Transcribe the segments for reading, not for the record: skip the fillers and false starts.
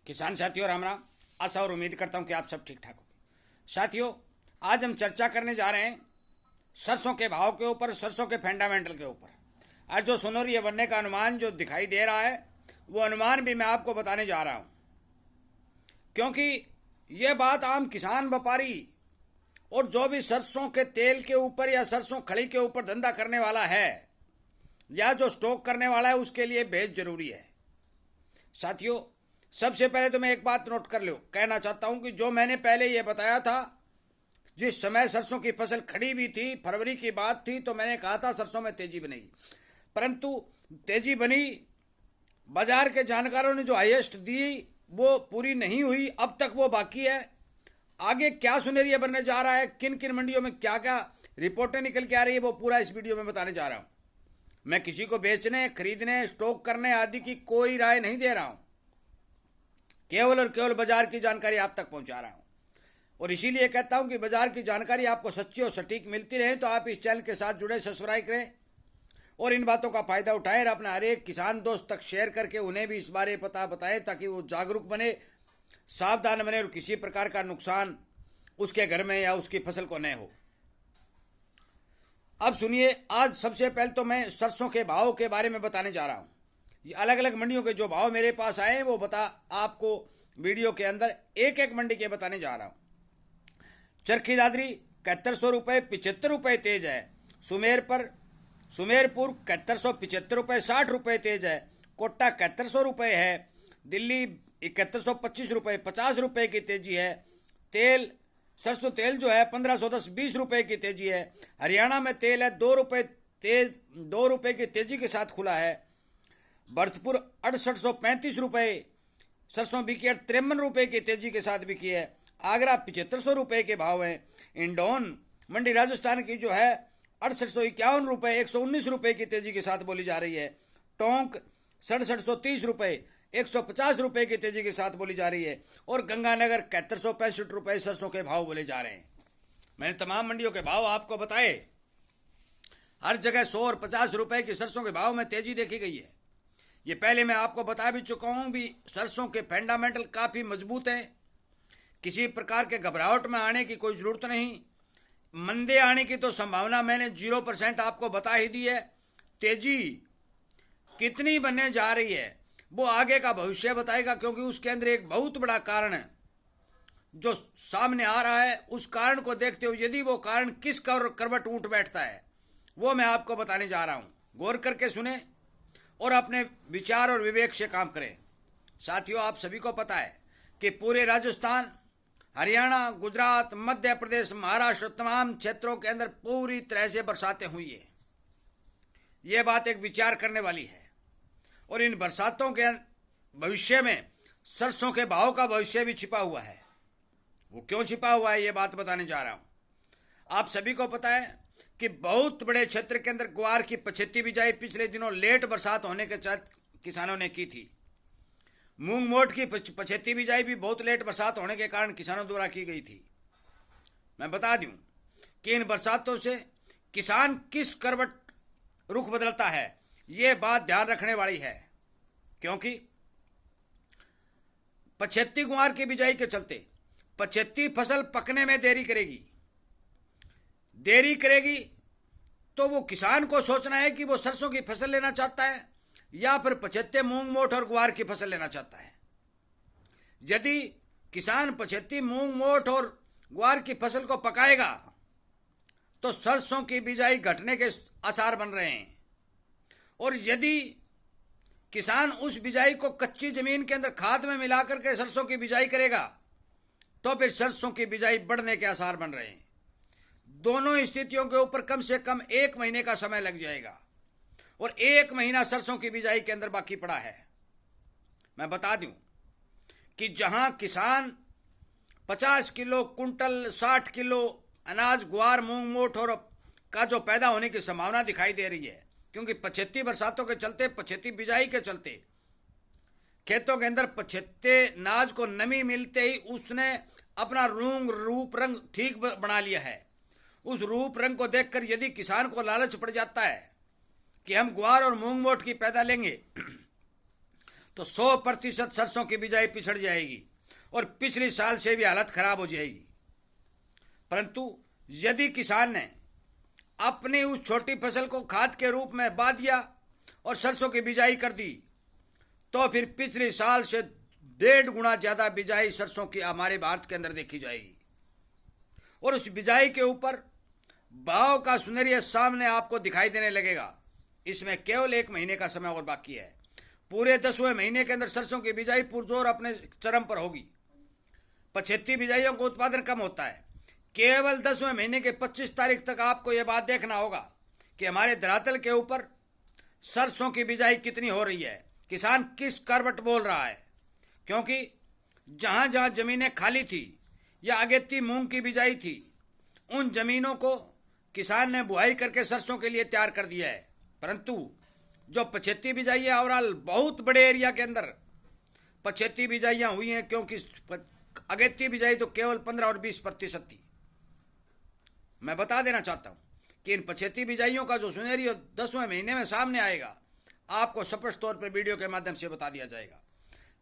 किसान साथियों राम राम। आशा और उम्मीद करता हूं कि आप सब ठीक ठाक होंगे। साथियों, आज हम चर्चा करने जा रहे हैं सरसों के भाव के ऊपर, सरसों के फंडामेंटल के ऊपर। आज जो सुनहरी बनने का अनुमान जो दिखाई दे रहा है, वो अनुमान भी मैं आपको बताने जा रहा हूं, क्योंकि ये बात आम किसान व्यापारी और जो भी सरसों के तेल के ऊपर या सरसों खड़ी के ऊपर धंधा करने वाला है या जो स्टॉक करने वाला है, उसके लिए बेहद जरूरी है। साथियों, सबसे पहले तो मैं एक बात नोट कर लो, कहना चाहता हूं कि जो मैंने पहले ये बताया था, जिस समय सरसों की फसल खड़ी भी थी, फरवरी की बात थी, तो मैंने कहा था सरसों में तेजी बनेगी, परंतु तेजी बनी। बाजार के जानकारों ने जो हाईएस्ट दी वो पूरी नहीं हुई, अब तक वो बाकी है। आगे क्या सुनेरिया बनने जा रहा है, किन किन मंडियों में क्या क्या रिपोर्टें निकल के आ रही है, वो पूरा इस वीडियो में बताने जा रहा हूं। मैं किसी को बेचने, खरीदने, स्टॉक करने आदि की कोई राय नहीं दे रहा हूं, केवल और केवल बाजार की जानकारी आप तक पहुंचा रहा हूं। और इसीलिए कहता हूं कि बाजार की जानकारी आपको सच्ची और सटीक मिलती रहे तो आप इस चैनल के साथ जुड़े, सब्सक्राइब करें और इन बातों का फायदा उठाएं और अपने हर एक किसान दोस्त तक शेयर करके उन्हें भी इस बारे पता बताएं, ताकि वो जागरूक बने, सावधान बने और किसी प्रकार का नुकसान उसके घर में या उसकी फसल को न हो। अब सुनिए, आज सबसे पहले तो मैं सरसों के भाव के बारे में बताने जा रहा हूं। ये अलग अलग मंडियों के जो भाव मेरे पास आए हैं वो आपको वीडियो के अंदर एक एक मंडी के बताने जा रहा हूं। चरखी दादरी 7100 रुपये 75 रुपये तेज है। सुमेरपुर 7175 रुपये 60 रुपये तेज है। कोटा 7100 रुपये है। दिल्ली 7125 रुपये 50 रुपये की तेजी है। तेल, सरसों तेल जो है 1510 20 रुपये की तेजी है। हरियाणा में तेल है 2 रुपये की तेजी के साथ खुला है। भरतपुर 6835 रुपये, सरसों बिकी 53 रुपये की तेजी के साथ बिकी है। आगरा 7500 रुपये के भाव हैं। इंडोन मंडी राजस्थान की जो है 6851 रुपये 119 रुपये की तेजी के साथ बोली जा रही है। टोंक 6730 रुपये 150 रुपये की तेजी के साथ बोली जा रही है। और गंगानगर 7165 रुपये सरसों के भाव बोले जा रहे हैं। मैंने तमाम मंडियों के भाव आपको बताए। हर जगह 100 और 50 रुपये की सरसों के भाव में तेजी देखी गई है। ये पहले मैं आपको बता भी चुका हूं भी, सरसों के फंडामेंटल काफ़ी मजबूत हैं। किसी प्रकार के घबराहट में आने की कोई ज़रूरत नहीं। मंदे आने की तो संभावना मैंने 0% आपको बता ही दी है। तेजी कितनी बनने जा रही है वो आगे का भविष्य बताएगा, क्योंकि उसके अंदर एक बहुत बड़ा कारण है जो सामने आ रहा है। उस कारण को देखते हुए यदि वो कारण किस करवट ऊंट बैठता है वो मैं आपको बताने जा रहा हूँ। गौर करके सुने और अपने विचार और विवेक से काम करें। साथियों, आप सभी को पता है कि पूरे राजस्थान, हरियाणा, गुजरात, मध्य प्रदेश, महाराष्ट्र, तमाम क्षेत्रों के अंदर पूरी तरह से बरसातें हुई है। ये बात एक विचार करने वाली है। और इन बरसातों के भविष्य में सरसों के भाव का भविष्य भी छिपा हुआ है। वो क्यों छिपा हुआ है ये बात बताने जा रहा हूँ। आप सभी को पता है कि बहुत बड़े क्षेत्र के अंदर ग्वार की पछेती बिजाई पिछले दिनों लेट बरसात होने के साथ किसानों ने की थी। मूंग मोट की पछेती बिजाई भी बहुत लेट बरसात होने के कारण किसानों द्वारा की गई थी। मैं बता दूं कि इन बरसातों से किसान किस करवट रुख बदलता है, ये बात ध्यान रखने वाली है, क्योंकि पछेती ग्वार की बिजाई के चलते पछेती फसल पकने में देरी करेगी तो वो किसान को सोचना है कि वो सरसों की फसल लेना चाहता है या फिर पछेते मूंग मोट और ग्वार की फसल लेना चाहता है। यदि किसान पछेती मूंग मोट और ग्वार की फसल को पकाएगा तो सरसों की बिजाई घटने के आसार बन रहे हैं। और यदि किसान उस बिजाई को कच्ची जमीन के अंदर खाद में मिलाकर के सरसों की बिजाई करेगा तो फिर सरसों की बिजाई बढ़ने के आसार बन रहे हैं। दोनों स्थितियों के ऊपर कम से कम 1 महीने का समय लग जाएगा और 1 महीना सरसों की बिजाई के अंदर बाकी पड़ा है। मैं बता दूं कि जहां किसान 50 किलो कुंटल 60 किलो अनाज ग्वार मूंग मोट और का जो पैदा होने की संभावना दिखाई दे रही है, क्योंकि पछेती बरसातों के चलते, पछेती बिजाई के चलते खेतों के अंदर पछेते नाज को नमी मिलते ही उसने अपना रूप रंग ठीक बना लिया है। उस रूप रंग को देखकर यदि किसान को लालच पड़ जाता है कि हम ग्वार और मूंग मोट की पैदा लेंगे तो 100% सरसों की बिजाई पिछड़ जाएगी और पिछले साल से भी हालत खराब हो जाएगी। परंतु यदि किसान ने अपनी उस छोटी फसल को खाद के रूप में बा दिया और सरसों की बिजाई कर दी, तो फिर पिछले साल से 1.5 गुना ज्यादा बिजाई सरसों की हमारे भारत के अंदर देखी जाएगी। और उस बिजाई के ऊपर भाव का सुनहरी सामने आपको दिखाई देने लगेगा। इसमें केवल 1 महीने का समय और बाकी है। पूरे 10वें महीने के अंदर सरसों की बिजाई पुरजोर अपने चरम पर होगी। पछेती बिजाइयों का उत्पादन कम होता है। केवल 10वें महीने के 25 तारीख तक आपको यह बात देखना होगा कि हमारे धरातल के ऊपर सरसों की बिजाई कितनी हो रही है, किसान किस करवट बोल रहा है। क्योंकि जहां जहां जमीनें खाली थी या अगेती मूंग की बिजाई थी, उन जमीनों को किसान ने बुआई करके सरसों के लिए तैयार कर दिया है। परंतु जो पछेती बिजाई है, ओवरऑल बहुत बड़े एरिया के अंदर पछेती बिजाइयां हुई हैं, क्योंकि अगेती बिजाई तो केवल 15 और 20% थी। मैं बता देना चाहता हूं कि इन पछेती बिजाइयों का जो सुनहरी 10वें महीने में सामने आएगा, आपको स्पष्ट तौर पर वीडियो के माध्यम से बता दिया जाएगा।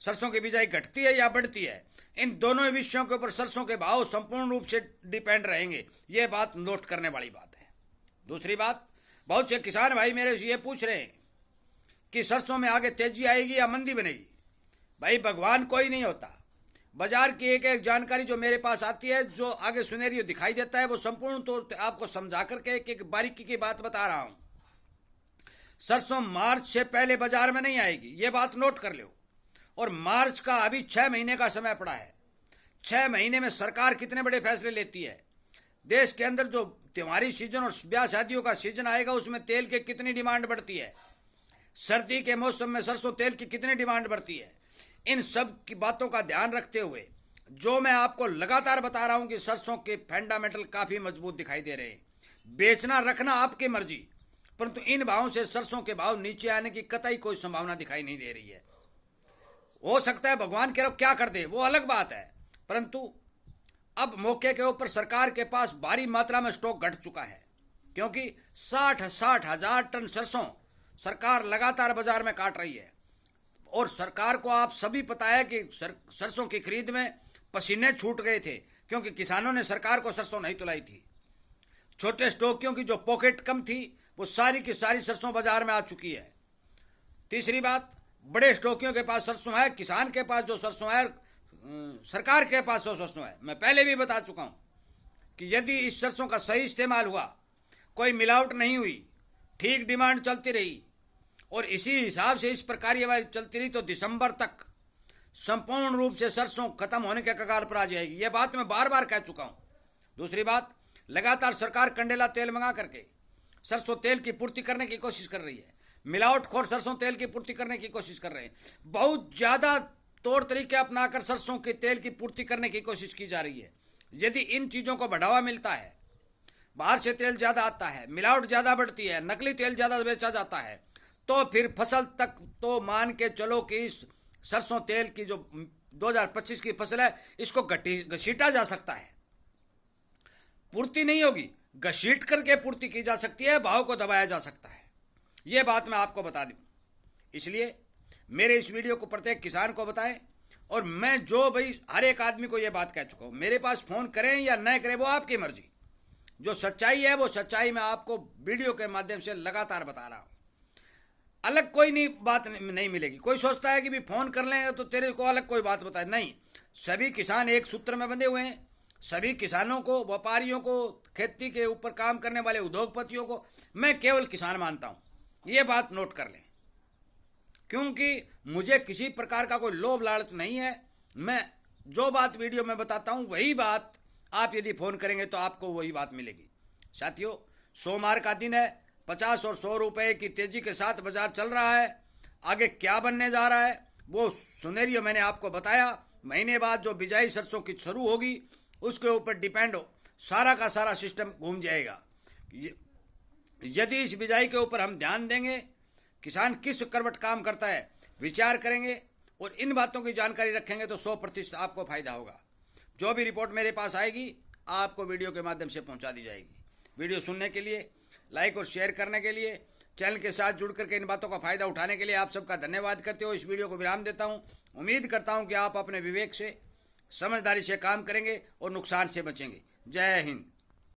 सरसों की बिजाई घटती है या बढ़ती है, इन दोनों विषयों के ऊपर सरसों के भाव संपूर्ण रूप से डिपेंड रहेंगे। ये बात नोट करने वाली बात है। दूसरी बात, बहुत से किसान भाई मेरे से ये पूछ रहे हैं कि सरसों में आगे तेजी आएगी या मंदी बनेगी। भाई भगवान कोई नहीं होता। बाजार की एक एक जानकारी जो मेरे पास आती है, जो आगे सुनहरी दिखाई देता है, वो संपूर्ण तौर पर आपको समझा करके एक एक बारीकी की बात बता रहा हूं। सरसों मार्च से पहले बाजार में नहीं आएगी, ये बात नोट कर लो। और मार्च का अभी 6 महीने का समय पड़ा है। 6 महीने में सरकार कितने बड़े फैसले लेती है। देश के अंदर जो त्योहारी सीजन और ब्याह शादियों का सीजन आएगा, उसमें तेल की कितनी डिमांड बढ़ती है। सर्दी के मौसम में सरसों तेल की कितनी डिमांड बढ़ती है। इन सब की बातों का ध्यान रखते हुए जो मैं आपको लगातार बता रहा हूं कि सरसों के फंडामेंटल काफी मजबूत दिखाई दे रहे हैं। बेचना रखना आपकी मर्जी, परंतु इन भावों से सरसों के भाव नीचे आने की कतई कोई संभावना दिखाई नहीं दे रही है। हो सकता है भगवान के रब क्या कर दे, वो अलग बात है। परंतु अब मौके के ऊपर सरकार के पास भारी मात्रा में स्टॉक घट चुका है, क्योंकि 60 हजार टन सरसों सरकार लगातार बाजार में काट रही है। और सरकार को आप सभी पता है कि सरसों की खरीद में पसीने छूट गए थे, क्योंकि किसानों ने सरकार को सरसों नहीं तुलाई थी। छोटे स्टॉकियों की जो पॉकेट कम थी, वो सारी की सारी सरसों बाजार में आ चुकी है। तीसरी बात, बड़े स्टॉकियों के पास सरसों है, किसान के पास जो सरसों है, सरकार के पास जो सरसों है। मैं पहले भी बता चुका हूं कि यदि इस सरसों का सही इस्तेमाल हुआ, कोई मिलावट नहीं हुई, ठीक डिमांड चलती रही और इसी हिसाब से इस प्रकार ये चलती रही, तो दिसंबर तक संपूर्ण रूप से सरसों खत्म होने के कगार पर आ जाएगी। यह बात मैं बार बार कह चुका हूं। दूसरी बात, लगातार सरकार कंडेला तेल मंगा करके सरसों तेल की पूर्ति करने की कोशिश कर रही है। मिलावटखोर सरसों तेल की पूर्ति करने की कोशिश कर रहे हैं। बहुत ज्यादा तौर तरीके अपनाकर सरसों के तेल की पूर्ति करने की कोशिश की जा रही है। यदि इन चीजों को बढ़ावा मिलता है, बाहर से तेल ज्यादा आता है, मिलावट ज्यादा बढ़ती है, नकली तेल ज्यादा बेचा जाता है, तो फिर फसल तक तो मान के चलो कि इस सरसों तेल की जो 2025 की फसल है, इसको घसीटा जा सकता है। पूर्ति नहीं होगी, घसीट करके पूर्ति की जा सकती है, भाव को दबाया जा सकता है। यह बात मैं आपको बता दूं। इसलिए मेरे इस वीडियो को प्रत्येक किसान को बताएं। और मैं जो भाई हर एक आदमी को यह बात कह चुका हूं, मेरे पास फोन करें या न करें वो आपकी मर्जी। जो सच्चाई है वो सच्चाई मैं आपको वीडियो के माध्यम से लगातार बता रहा हूं। अलग कोई नहीं बात नहीं मिलेगी। कोई सोचता है कि भी फोन कर लेंगे तो तेरे को अलग कोई बात बताए, नहीं। सभी किसान एक सूत्र में बंधे हुए हैं। सभी किसानों को, व्यापारियों को, खेती के ऊपर काम करने वाले उद्योगपतियों को मैं केवल किसान मानता हूं। ये बात नोट कर लें, क्योंकि मुझे किसी प्रकार का कोई लोभ लालच नहीं है। मैं जो बात वीडियो में बताता हूं वही बात आप यदि फोन करेंगे तो आपको वही बात मिलेगी। साथियों, सोमवार का दिन है। 50 और 100 रुपए की तेजी के साथ बाजार चल रहा है। आगे क्या बनने जा रहा है वो सुनेरियो मैंने आपको बताया। महीने बाद जो बिजाई सरसों की शुरू होगी उसके ऊपर डिपेंड हो, सारा का सारा सिस्टम घूम जाएगा। यदि इस बिजाई के ऊपर हम ध्यान देंगे, किसान किस करवट काम करता है विचार करेंगे और इन बातों की जानकारी रखेंगे तो 100% आपको फायदा होगा। जो भी रिपोर्ट मेरे पास आएगी आपको वीडियो के माध्यम से पहुंचा दी जाएगी। वीडियो सुनने के लिए, लाइक और शेयर करने के लिए, चैनल के साथ जुड़ करके इन बातों का फायदा उठाने के लिए आप सबका धन्यवाद करते हो इस वीडियो को विराम देता हूं। उम्मीद करता हूं कि आप अपने विवेक से, समझदारी से काम करेंगे और नुकसान से बचेंगे। जय हिंद।